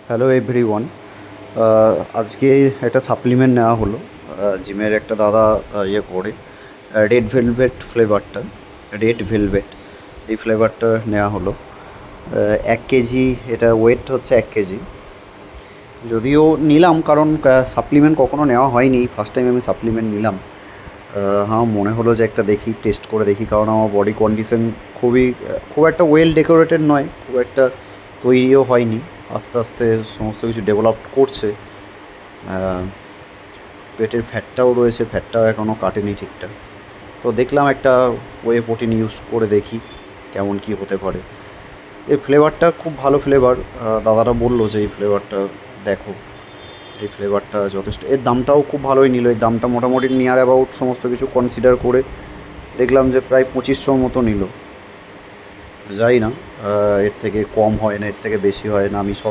Hello everyone. আজকে একটা supplement নেওয়া হলো। জিমের একটা দাদা ইয়ে করে রেড ভেলভেট ফ্লেভারটা, রেড ভেলভেট এই ফ্লেভারটা নেওয়া হলো। 1 কেজি, এটা ওয়েট হচ্ছে 1 কেজি। যদিও নিলাম কারণ সাপ্লিমেন্ট কখনো নেওয়া হয়নি, ফার্স্ট টাইম আমি সাপ্লিমেন্ট নিলাম। হ্যাঁ, মনে হলো যে একটা দেখি, টেস্ট করে দেখি, কারণ আমার বডি কন্ডিশন খুব একটা ওয়েল ডেকোরেটেড নয়, খুব একটা তৈরিও হয়নি, আস্তে আস্তে সমস্ত কিছু ডেভেলপ করছে। পেটের ফ্যাটটাও রয়েছে, ফ্যাটটাও এখনও কাটেনি ঠিকঠাক। তো দেখলাম একটা ওয়ে প্রোটিন ইউজ করে দেখি কেমন কী হতে পারে। এই ফ্লেভারটা খুব ভালো ফ্লেভার। দাদারা বললো যে এই ফ্লেভারটা দেখো, এই ফ্লেভারটা যথেষ্ট। এর দামটাও খুব ভালোই নিল। এর দামটা মোটামুটি নিয়ার অ্যাবাউট সমস্ত কিছু কনসিডার করে দেখলাম যে প্রায় 2500 মতো নিল। যাই না, এর থেকে কম হয় না, এর থেকে বেশি হয় না, আমি সব